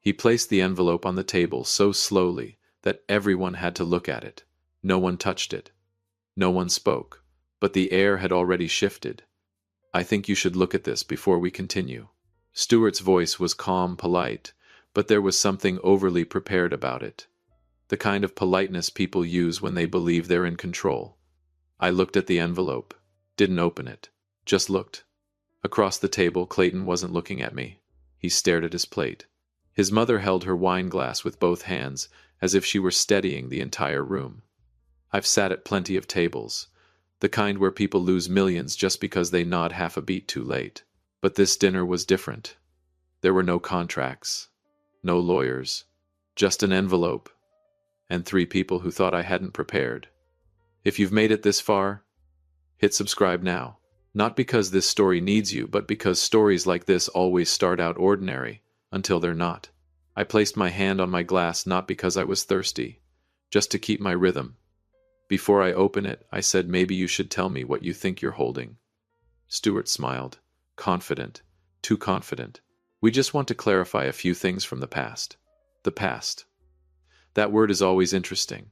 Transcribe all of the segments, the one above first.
He placed the envelope on the table so slowly that everyone had to look at it. No one touched it. No one spoke. But the air had already shifted. "I think you should look at this before we continue." Stuart's voice was calm, polite, but there was something overly prepared about it. The kind of politeness people use when they believe they're in control. I looked at the envelope. Didn't open it. Just looked. Across the table, Clayton wasn't looking at me. He stared at his plate. His mother held her wine glass with both hands, as if she were steadying the entire room. I've sat at plenty of tables, the kind where people lose millions just because they nod half a beat too late. But this dinner was different. There were no contracts, no lawyers, just an envelope, and 3 people who thought I hadn't prepared. If you've made it this far, hit subscribe now. Not because this story needs you, but because stories like this always start out ordinary, until they're not. I placed my hand on my glass not because I was thirsty, just to keep my rhythm. Before I open it, I said, "Maybe you should tell me what you think you're holding." Stuart smiled. Confident. Too confident. "We just want to clarify a few things from the past." The past. That word is always interesting,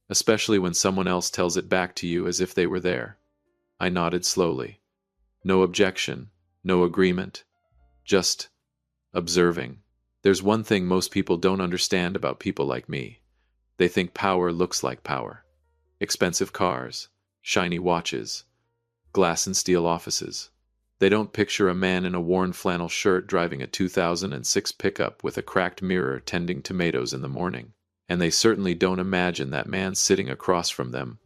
especially when someone else tells it back to you as if they were there. I nodded slowly. No objection, no agreement, just observing. There's one thing most people don't understand about people like me. They think power looks like power. Expensive cars, shiny watches, glass and steel offices. They don't picture a man in a worn flannel shirt driving a 2006 pickup with a cracked mirror tending tomatoes in the morning. And they certainly don't imagine that man sitting across from them,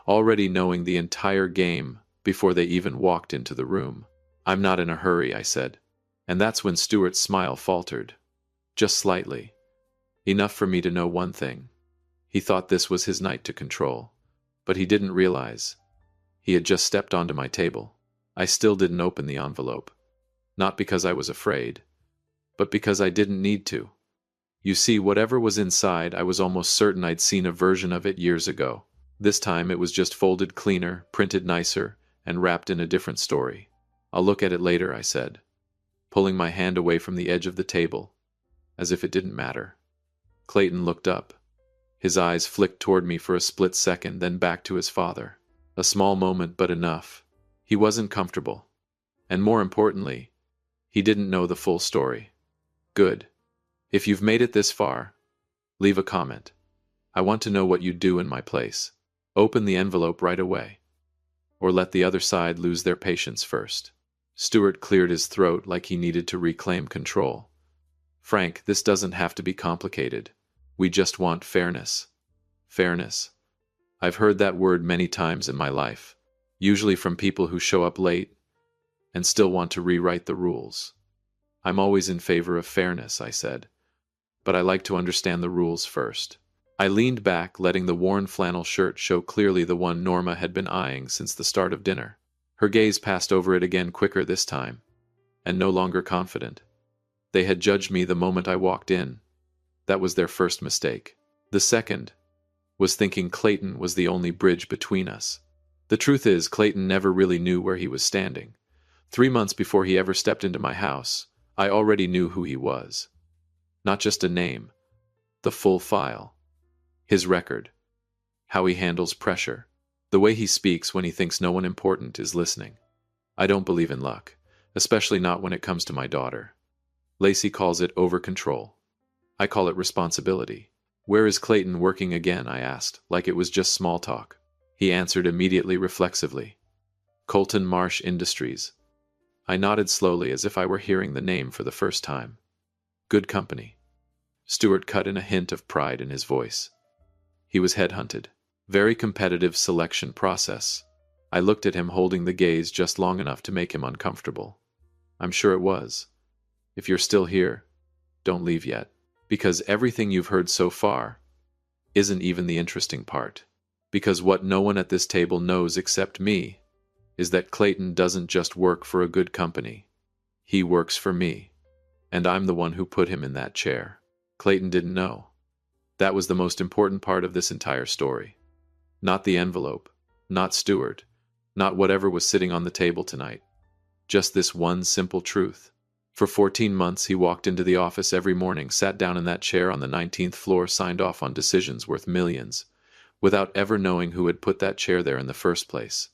already knowing the entire game before they even walked into the room. "I'm not in a hurry," I said. And that's when Stuart's smile faltered. Just slightly. Enough for me to know one thing. He thought this was his night to control. But he didn't realize. He had just stepped onto my table. I still didn't open the envelope. Not because I was afraid, but because I didn't need to. You see, whatever was inside, I was almost certain I'd seen a version of it years ago. This time it was just folded cleaner, printed nicer, and wrapped in a different story. "I'll look at it later," I said, pulling my hand away from the edge of the table, as if it didn't matter. Clayton looked up. His eyes flicked toward me for a split second, then back to his father. A small moment, but enough. He wasn't comfortable. And more importantly, he didn't know the full story. "Good. If you've made it this far, leave a comment. I want to know what you'd do in my place. Open the envelope right away. Or let the other side lose their patience first." Stuart cleared his throat like he needed to reclaim control. "Frank, this doesn't have to be complicated. We just want fairness." Fairness. I've heard that word many times in my life, usually from people who show up late and still want to rewrite the rules. "I'm always in favor of fairness," I said, "but I like to understand the rules first." I leaned back, letting the worn flannel shirt show clearly the one Norma had been eyeing since the start of dinner. Her gaze passed over it again, quicker this time, and no longer confident. They had judged me the moment I walked in. That was their first mistake. The second was thinking Clayton was the only bridge between us. The truth is, Clayton never really knew where he was standing. 3 months before he ever stepped into my house, I already knew who he was. Not just a name, the full file. His record. How he handles pressure. The way he speaks when he thinks no one important is listening. I don't believe in luck, especially not when it comes to my daughter. Lacey calls it over-control. I call it responsibility. "Where is Clayton working again?" I asked, like it was just small talk. He answered immediately, reflexively. "Colton Marsh Industries." I nodded slowly, as if I were hearing the name for the first time. "Good company." Stuart cut in, a hint of pride in his voice. He was headhunted. Very competitive selection process. I looked at him, holding the gaze just long enough to make him uncomfortable. "I'm sure it was. If you're still here, don't leave yet. Because everything you've heard so far isn't even the interesting part. Because what no one at this table knows except me is that Clayton doesn't just work for a good company. He works for me. And I'm the one who put him in that chair." Clayton didn't know. That was the most important part of this entire story. Not the envelope, not Stuart, not whatever was sitting on the table tonight. Just this one simple truth. For 14 months, he walked into the office every morning, sat down in that chair on the 19th floor, signed off on decisions worth millions, without ever knowing who had put that chair there in the first place.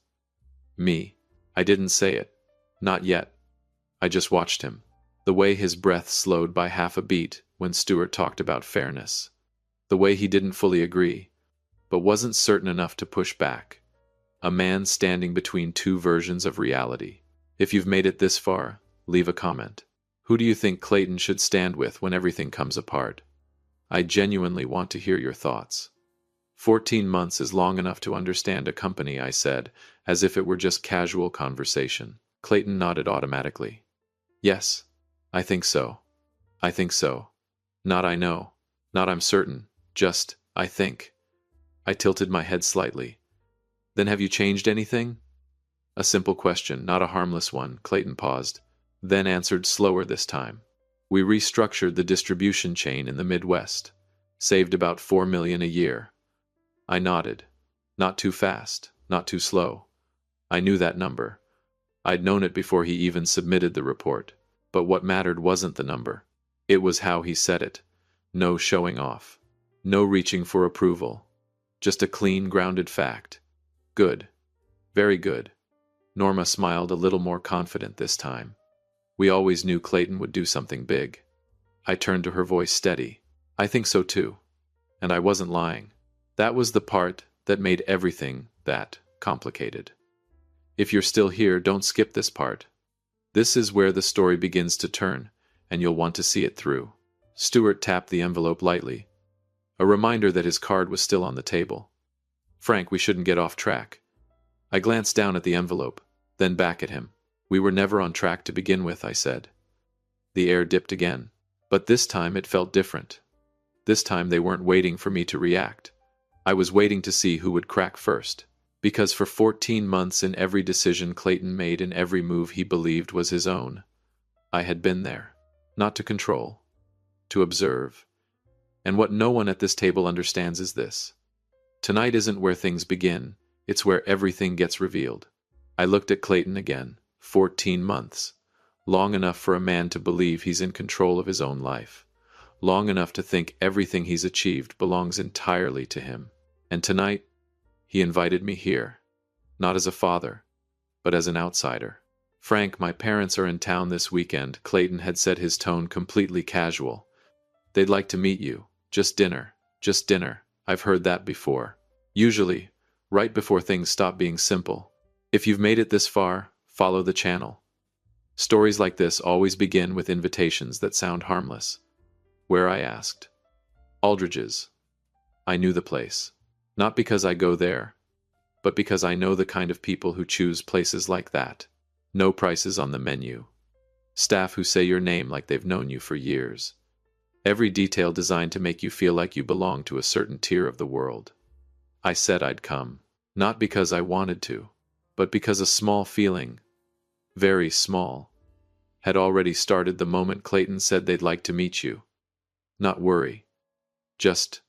Me. I didn't say it. Not yet. I just watched him. The way his breath slowed by half a beat when Stuart talked about fairness. The way he didn't fully agree, but wasn't certain enough to push back. A man standing between two versions of reality. If you've made it this far, leave a comment. Who do you think Clayton should stand with when everything comes apart? I genuinely want to hear your thoughts. 14 months is long enough to understand a company, I said, as if it were just casual conversation. Clayton nodded automatically. Yes, I think so. I think so. Not I know. Not I'm certain. Just, I think. I tilted my head slightly. Then have you changed anything? A simple question, not a harmless one. Clayton paused, then answered slower this time. We restructured the distribution chain in the Midwest. Saved about $4 million a year. I nodded. Not too fast, not too slow. I knew that number. I'd known it before he even submitted the report. But what mattered wasn't the number. It was how he said it. No showing off. No reaching for approval. Just a clean, grounded fact. Good. Very good. Norma smiled a little more confident this time. We always knew Clayton would do something big. I turned to her, voice steady. I think so too. And I wasn't lying. That was the part that made everything that complicated. If you're still here, don't skip this part. This is where the story begins to turn, and you'll want to see it through. Stuart tapped the envelope lightly. A reminder that his card was still on the table. Frank, we shouldn't get off track. I glanced down at the envelope, then back at him. We were never on track to begin with, I said. The air dipped again. But this time it felt different. This time they weren't waiting for me to react. I was waiting to see who would crack first. Because for 14 months, in every decision Clayton made, in every move he believed was his own, I had been there. Not to control. To observe. And what no one at this table understands is this. Tonight isn't where things begin. It's where everything gets revealed. I looked at Clayton again. 14 months. Long enough for a man to believe he's in control of his own life. Long enough to think everything he's achieved belongs entirely to him. And tonight, he invited me here. Not as a father, but as an outsider. Frank, my parents are in town this weekend. Clayton had said, his tone completely casual. They'd like to meet you. Just dinner. Just dinner. I've heard that before. Usually, right before things stop being simple. If you've made it this far, follow the channel. Stories like this always begin with invitations that sound harmless. Where, I asked. Aldridge's. I knew the place. Not because I go there, but because I know the kind of people who choose places like that. No prices on the menu. Staff who say your name like they've known you for years. Every detail designed to make you feel like you belong to a certain tier of the world. I said I'd come, not because I wanted to, but because a small feeling, very small, had already started the moment Clayton said they'd like to meet you. Not worry. Just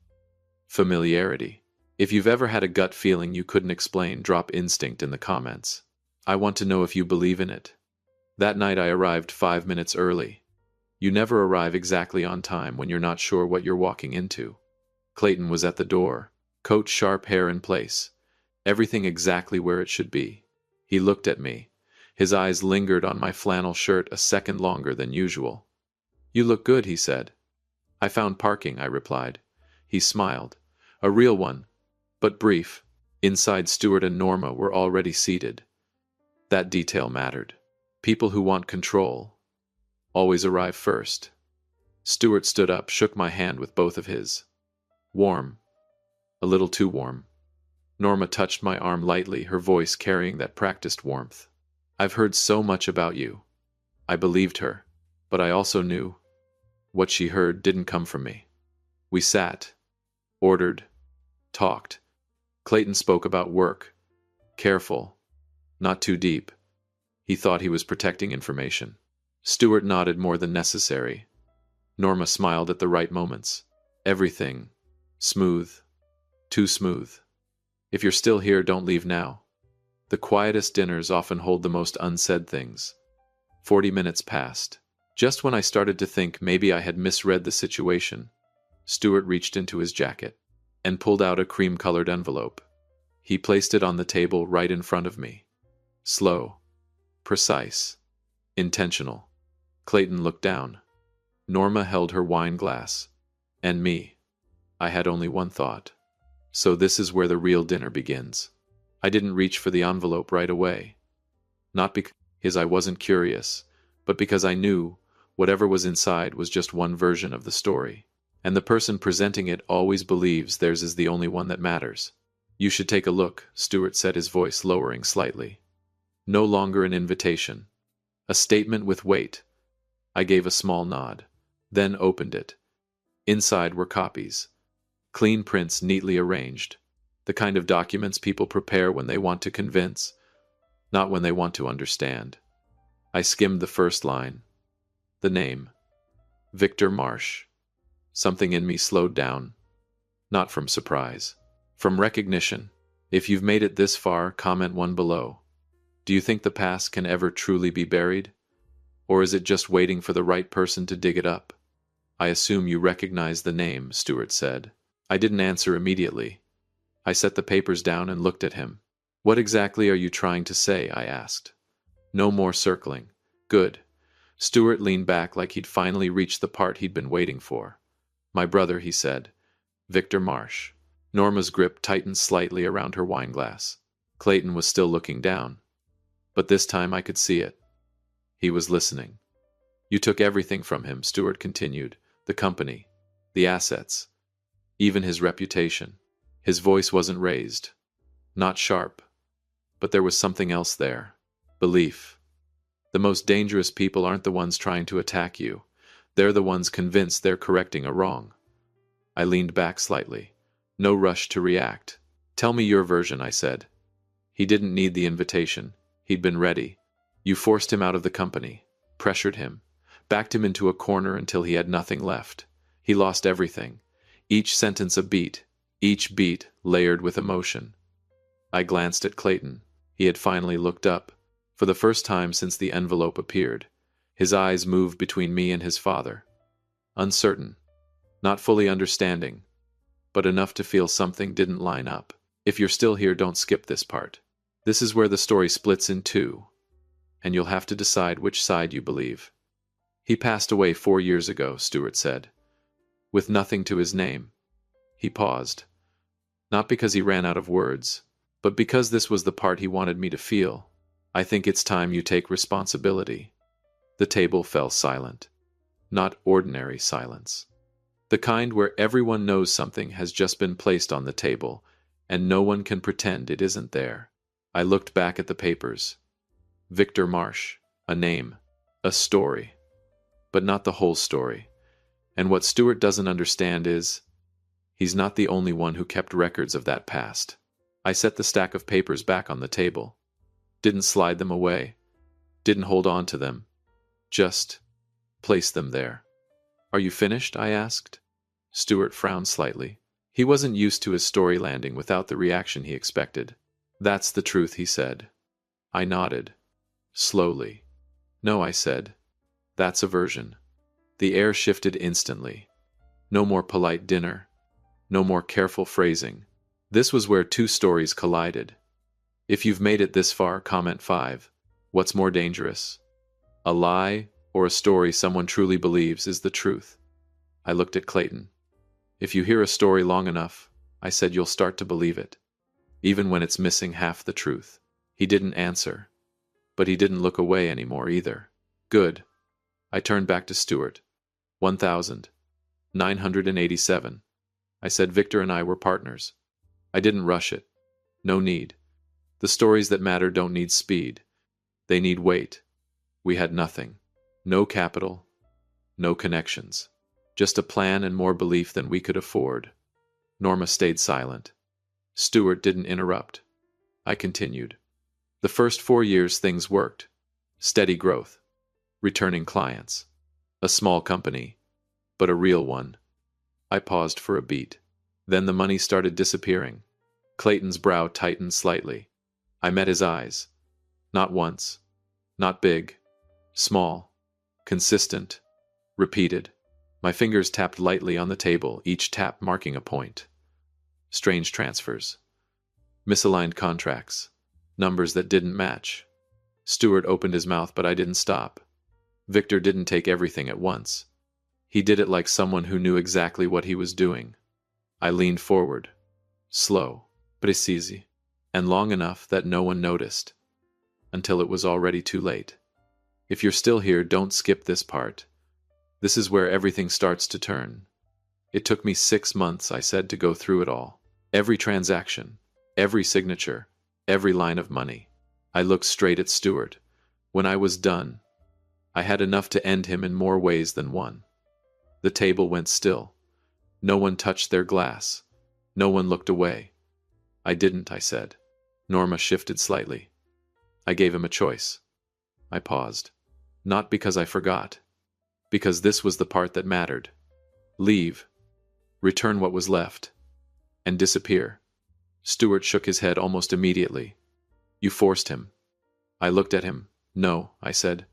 familiarity. If you've ever had a gut feeling you couldn't explain, drop instinct in the comments. I want to know if you believe in it. That night I arrived 5 minutes early. You never arrive exactly on time when you're not sure what you're walking into. Clayton was at the door, coat, sharp hair in place, everything exactly where it should be. He looked at me. His eyes lingered on my flannel shirt a second longer than usual. You look good, he said. I found parking, I replied. He smiled. A real one, but brief. Inside, Stuart and Norma were already seated. That detail mattered. People who want control always arrive first. Stuart stood up, shook my hand with both of his. Warm. A little too warm. Norma touched my arm lightly, her voice carrying that practiced warmth. I've heard so much about you. I believed her, but I also knew what she heard didn't come from me. We sat, ordered, talked. Clayton spoke about work. Careful. Not too deep. He thought he was protecting information. Stuart nodded more than necessary. Norma smiled at the right moments. Everything. Smooth. Too smooth. If you're still here, don't leave now. The quietest dinners often hold the most unsaid things. 40 minutes passed. Just when I started to think maybe I had misread the situation, Stuart reached into his jacket and pulled out a cream-colored envelope. He placed it on the table right in front of me. Slow, precise, intentional. Clayton looked down. Norma held her wine glass. And me. I had only one thought. So this is where the real dinner begins. I didn't reach for the envelope right away. Not because I wasn't curious, but because I knew whatever was inside was just one version of the story. And the person presenting it always believes theirs is the only one that matters. You should take a look, Stuart said, his voice lowering slightly. No longer an invitation. A statement with weight. I gave a small nod, then opened it. Inside were copies. Clean prints neatly arranged. The kind of documents people prepare when they want to convince, not when they want to understand. I skimmed the first line. The name. Victor Marsh. Something in me slowed down. Not from surprise. From recognition. If you've made it this far, comment one below. Do you think the past can ever truly be buried? Or is it just waiting for the right person to dig it up? I assume you recognize the name, Stuart said. I didn't answer immediately. I set the papers down and looked at him. What exactly are you trying to say? I asked. No more circling. Good. Stuart leaned back like he'd finally reached the part he'd been waiting for. My brother, he said. Victor Marsh. Norma's grip tightened slightly around her wineglass. Clayton was still looking down. But this time I could see it. He was listening. You took everything from him, Stuart continued. The company, the assets, even his reputation. His voice wasn't raised. Not sharp. But there was something else there. Belief. The most dangerous people aren't the ones trying to attack you. They're the ones convinced they're correcting a wrong. I leaned back slightly. No rush to react. Tell me your version, I said. He didn't need the invitation. He'd been ready. You forced him out of the company, pressured him, backed him into a corner until he had nothing left. He lost everything. Each sentence a beat, each beat layered with emotion. I glanced at Clayton. He had finally looked up. For the first time since the envelope appeared, his eyes moved between me and his father. Uncertain, not fully understanding, but enough to feel something didn't line up. If you're still here, don't skip this part. This is where the story splits in two, and you'll have to decide which side you believe. He passed away 4 years ago, Stuart said, with nothing to his name. He paused, not because he ran out of words, but because this was the part he wanted me to feel. I think it's time you take responsibility. The table fell silent. Not ordinary silence. The kind where everyone knows something has just been placed on the table, and no one can pretend it isn't there. I looked back at the papers. Victor Marsh, a name, a story. But not the whole story. And what Stuart doesn't understand is, he's not the only one who kept records of that past. I set the stack of papers back on the table. Didn't slide them away. Didn't hold on to them. Just placed them there. Are you finished? I asked. Stuart frowned slightly. He wasn't used to his story landing without the reaction he expected. That's the truth, he said. I nodded. Slowly. No, I said. That's a version. The air shifted instantly. No more polite dinner. No more careful phrasing. This was where two stories collided. If you've made it this far, comment 5. What's more dangerous? A lie or a story someone truly believes is the truth? I looked at Clayton. If you hear a story long enough, I said, you'll start to believe it, even when it's missing half the truth. He didn't answer, but he didn't look away anymore either. Good. I turned back to Stuart. 1,987. I said Victor and I were partners. I didn't rush it. No need. The stories that matter don't need speed. They need weight. We had nothing. No capital. No connections. Just a plan and more belief than we could afford. Norma stayed silent. Stuart didn't interrupt. I continued. The first 4 years things worked. Steady growth. Returning clients. A small company, but a real one. I paused for a beat. Then the money started disappearing. Clayton's brow tightened slightly. I met his eyes. Not once. Not big. Small. Consistent. Repeated. My fingers tapped lightly on the table, each tap marking a point. Strange transfers. Misaligned contracts. Numbers that didn't match. Stuart opened his mouth, but I didn't stop. Victor didn't take everything at once. He did it like someone who knew exactly what he was doing. I leaned forward. Slow, precise, and long enough that no one noticed. Until it was already too late. If you're still here, don't skip this part. This is where everything starts to turn. It took me 6 months, I said, to go through it all. Every transaction, every signature, every line of money. I looked straight at Stuart. When I was done, I had enough to end him in more ways than one. The table went still. No one touched their glass. No one looked away. I didn't, I said. Norma shifted slightly. I gave him a choice. I paused. Not because I forgot. Because this was the part that mattered. Leave. Return what was left. And disappear. Stuart shook his head almost immediately. You forced him. I looked at him. No, I said.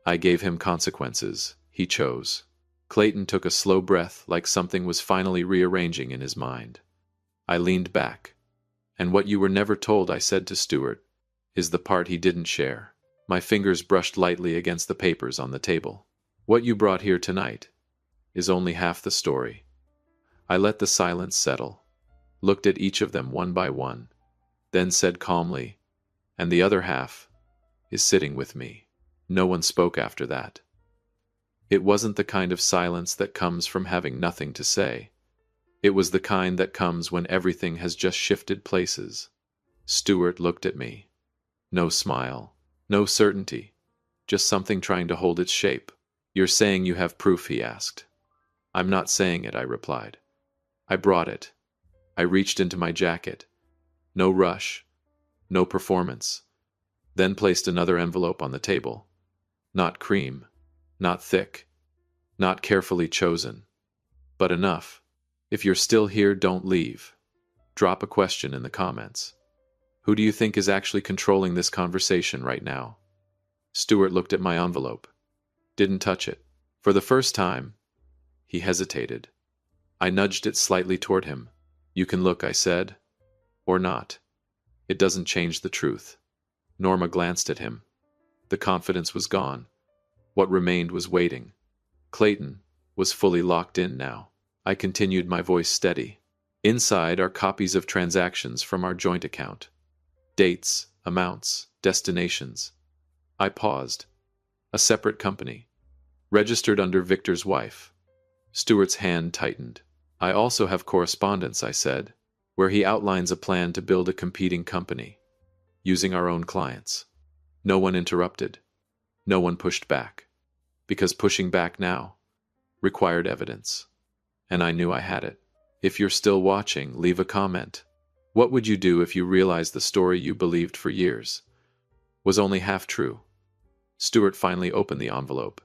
I gave him consequences. He chose. Clayton took a slow breath, like something was finally rearranging in his mind. I leaned back. And what you were never told, I said to Stuart, is the part he didn't share. My fingers brushed lightly against the papers on the table. What you brought here tonight is only half the story. I let the silence settle, looked at each of them one by one, then said calmly, and the other half is sitting with me. No one spoke after that. It wasn't the kind of silence that comes from having nothing to say. It was the kind that comes when everything has just shifted places. Stuart looked at me. No smile, no certainty, just something trying to hold its shape. You're saying you have proof, he asked. I'm not saying it, I replied. I brought it. I reached into my jacket. No rush, no performance. Then placed another envelope on the table. Not cream, not thick, not carefully chosen, but enough. If you're still here, don't leave. Drop a question in the comments. Who do you think is actually controlling this conversation right now? Stuart looked at my envelope. Didn't touch it. For the first time, he hesitated. I nudged it slightly toward him. You can look, I said. Or not. It doesn't change the truth. Norma glanced at him. The confidence was gone. What remained was waiting. Clayton was fully locked in now. I continued, my voice steady. Inside are copies of transactions from our joint account. Dates, amounts, destinations. I paused. A separate company. Registered under Victor's wife. Stuart's hand tightened. I also have correspondence, I said, where he outlines a plan to build a competing company, using our own clients. No one interrupted. No one pushed back. Because pushing back now required evidence. And I knew I had it. If you're still watching, leave a comment. What would you do if you realized the story you believed for years was only half true? Stuart finally opened the envelope.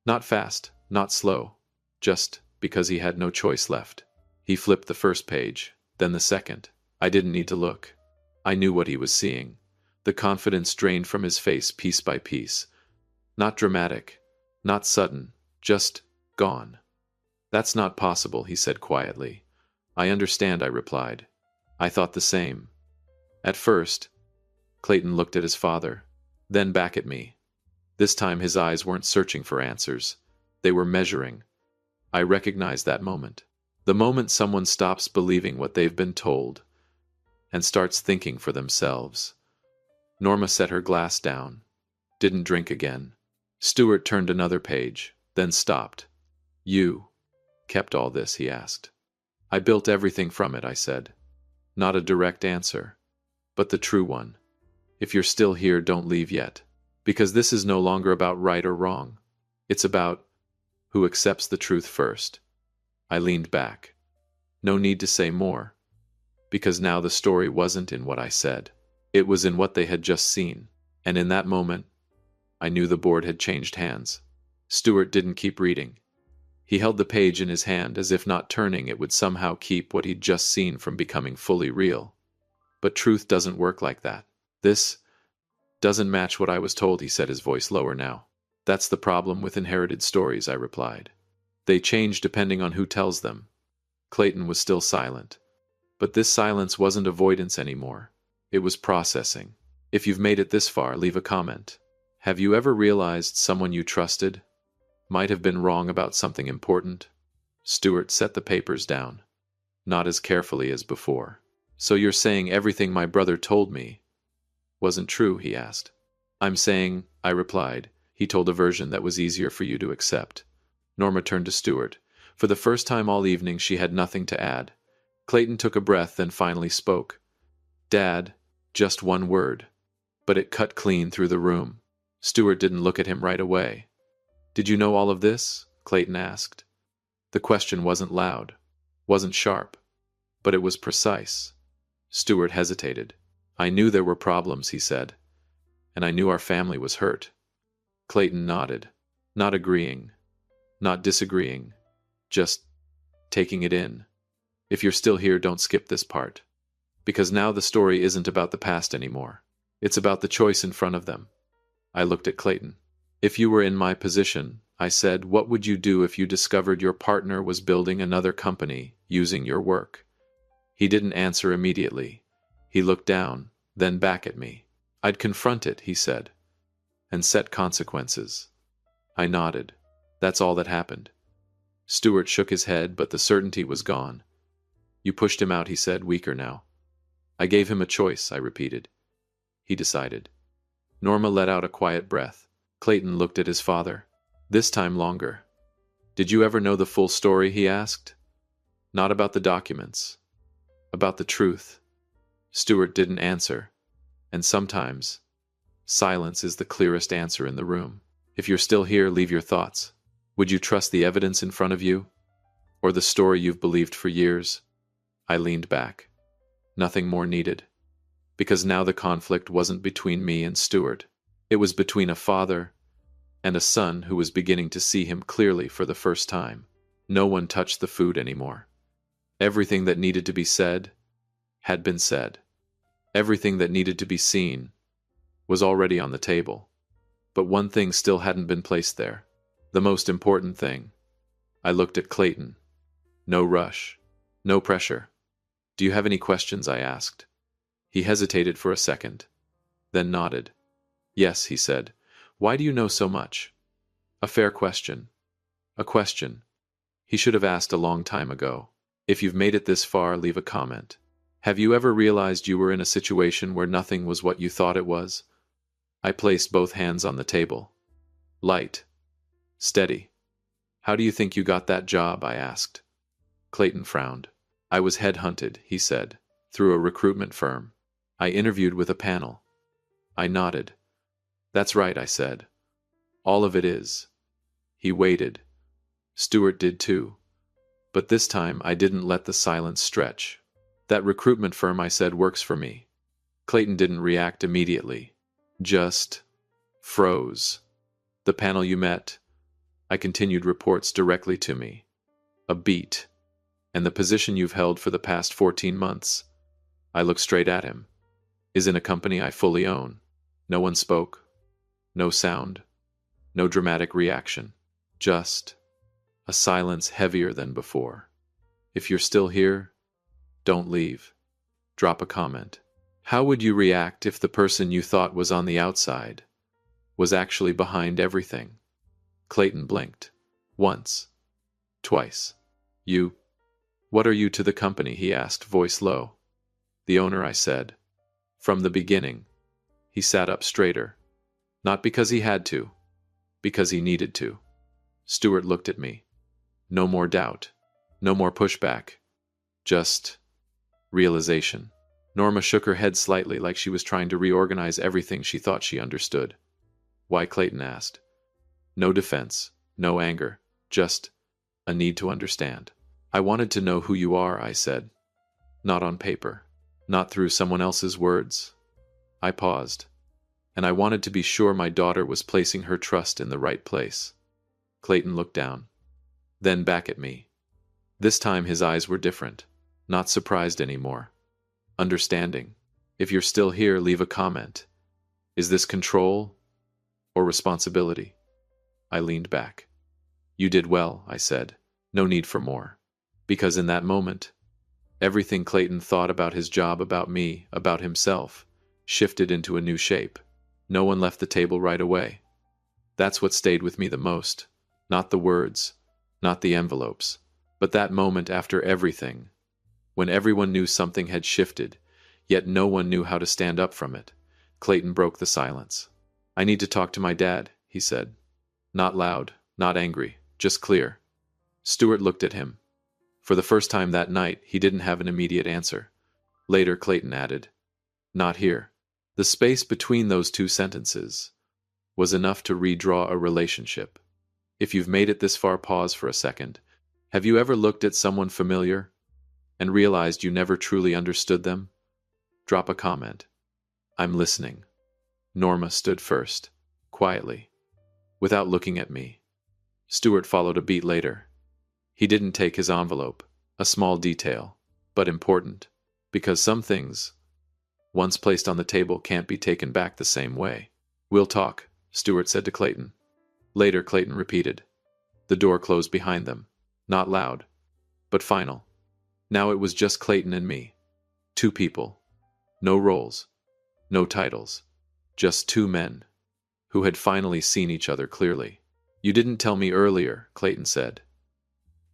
Not fast, not slow, just because he had no choice left. He flipped the first page, then the second. I didn't need to look. I knew what he was seeing. The confidence drained from his face piece by piece. Not dramatic, not sudden, just gone. That's not possible, he said quietly. I understand, I replied. I thought the same. At first, Clayton looked at his father, then back at me. This time his eyes weren't searching for answers. They were measuring. I recognized that moment. The moment someone stops believing what they've been told and starts thinking for themselves. Norma set her glass down, didn't drink again. Stuart turned another page, then stopped. You kept all this, he asked. I built everything from it, I said. Not a direct answer, but the true one. If you're still here, don't leave yet. Because this is no longer about right or wrong. It's about who accepts the truth first. I leaned back. No need to say more. Because now the story wasn't in what I said. It was in what they had just seen. And in that moment, I knew the board had changed hands. Stuart didn't keep reading. He held the page in his hand as if not turning it would somehow keep what he'd just seen from becoming fully real. But truth doesn't work like that. This doesn't match what I was told, he said, his voice lower now. That's the problem with inherited stories, I replied. They change depending on who tells them. Clayton was still silent. But this silence wasn't avoidance anymore. It was processing. If you've made it this far, leave a comment. Have you ever realized someone you trusted might have been wrong about something important? Stuart set the papers down, not as carefully as before. So you're saying everything my brother told me wasn't true, he asked. I'm saying, I replied, he told a version that was easier for you to accept. Norma turned to Stuart. For the first time all evening, she had nothing to add. Clayton took a breath, then finally spoke. Dad, just one word. But it cut clean through the room. Stuart didn't look at him right away. Did you know all of this? Clayton asked. The question wasn't loud, wasn't sharp, but it was precise. Stuart hesitated. I knew there were problems, he said, and I knew our family was hurt. Clayton nodded, not agreeing, not disagreeing, just taking it in. If you're still here, don't skip this part. Because now the story isn't about the past anymore. It's about the choice in front of them. I looked at Clayton. If you were in my position, I said, what would you do if you discovered your partner was building another company using your work? He didn't answer immediately. He looked down, then back at me. I'd confront it, he said, and set consequences. I nodded. That's all that happened. Stuart shook his head, but the certainty was gone. You pushed him out, he said, weaker now. I gave him a choice, I repeated. He decided. Norma let out a quiet breath. Clayton looked at his father. This time longer. Did you ever know the full story, he asked. Not about the documents. About the truth. Stuart didn't answer. And sometimes, silence is the clearest answer in the room. If you're still here, leave your thoughts. Would you trust the evidence in front of you? Or the story you've believed for years? I leaned back. Nothing more needed. Because now the conflict wasn't between me and Stuart. It was between a father and a son who was beginning to see him clearly for the first time. No one touched the food anymore. Everything that needed to be said had been said. Everything that needed to be seen was already on the table. But one thing still hadn't been placed there. The most important thing. I looked at Clayton. No rush. No pressure. Do you have any questions? I asked. He hesitated for a second, then nodded. Yes, he said. Why do you know so much? A fair question. A question he should have asked a long time ago. If you've made it this far, leave a comment. Have you ever realized you were in a situation where nothing was what you thought it was? I placed both hands on the table. Light. Steady. How do you think you got that job? I asked. Clayton frowned. I was headhunted, he said, through a recruitment firm. I interviewed with a panel. I nodded. That's right, I said. All of it is. He waited. Stuart did too. But this time I didn't let the silence stretch. That recruitment firm, I said, works for me. Clayton didn't react immediately. Just froze. The panel you met, I continued, reports directly to me. A beat. And the position you've held for the past 14 months, I looked straight at him, is in a company I fully own. No one spoke. No sound. No dramatic reaction. Just a silence heavier than before. If you're still here, don't leave. Drop a comment. How would you react if the person you thought was on the outside was actually behind everything? Clayton blinked. Once. Twice. What are you to the company? He asked, voice low. The owner, I said. From the beginning. He sat up straighter. Not because he had to. Because he needed to. Stuart looked at me. No more doubt. No more pushback. Just realization. Norma shook her head slightly, like she was trying to reorganize everything she thought she understood. Why? Clayton asked. No defense. No anger. Just a need to understand. I wanted to know who you are, I said. Not on paper. Not through someone else's words. I paused. And I wanted to be sure my daughter was placing her trust in the right place. Clayton looked down. Then back at me. This time his eyes were different. Not surprised anymore. Understanding. If you're still here, leave a comment. Is this control or responsibility? I leaned back. You did well, I said. No need for more. Because in that moment, everything Clayton thought about his job, about me, about himself, shifted into a new shape. No one left the table right away. That's what stayed with me the most. Not the words, not the envelopes, but that moment after everything, when everyone knew something had shifted, yet no one knew how to stand up from it. Clayton broke the silence. I need to talk to my dad, he said. Not loud, not angry, just clear. Stuart looked at him. For the first time that night, he didn't have an immediate answer. Later, Clayton added, Not here. The space between those two sentences was enough to redraw a relationship. If you've made it this far, pause for a second. Have you ever looked at someone familiar and realized you never truly understood them? Drop a comment. I'm listening. Norma stood first, quietly, without looking at me. Stuart followed a beat later. He didn't take his envelope, a small detail, but important, because some things, once placed on the table, can't be taken back the same way. We'll talk, Stuart said to Clayton. Later, Clayton repeated. The door closed behind them, not loud, but final. Now it was just Clayton and me. Two people. No roles, no titles. Just two men who had finally seen each other clearly. You didn't tell me earlier, Clayton said.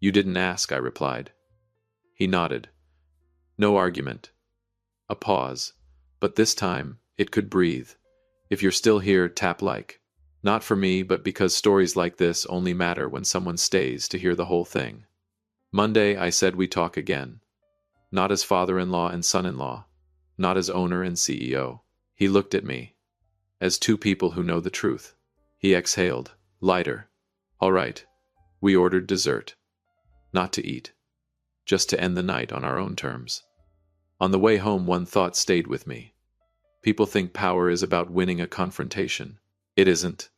You didn't ask, I replied. He nodded. No argument. A pause, but this time it could breathe. If you're still here, tap like. Not for me, but because stories like this only matter when someone stays to hear the whole thing. Monday, I said we talk again. Not as father-in-law and son-in-law. Not as owner and CEO. He looked at me. As two people who know the truth. He exhaled, lighter. All right. We ordered dessert. Not to eat. Just to end the night on our own terms. On the way home, one thought stayed with me. People think power is about winning a confrontation. It isn't.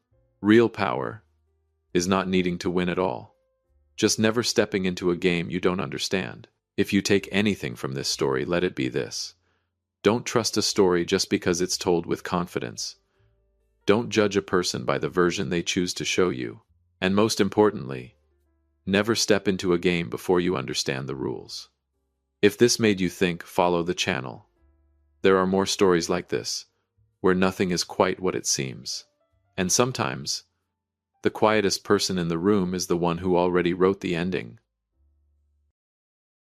Real power is not needing to win at all. Just never stepping into a game you don't understand. If you take anything from this story, let it be this. Don't trust a story just because it's told with confidence. Don't judge a person by the version they choose to show you. And most importantly, never step into a game before you understand the rules. If this made you think, follow the channel. There are more stories like this, where nothing is quite what it seems. And sometimes, the quietest person in the room is the one who already wrote the ending.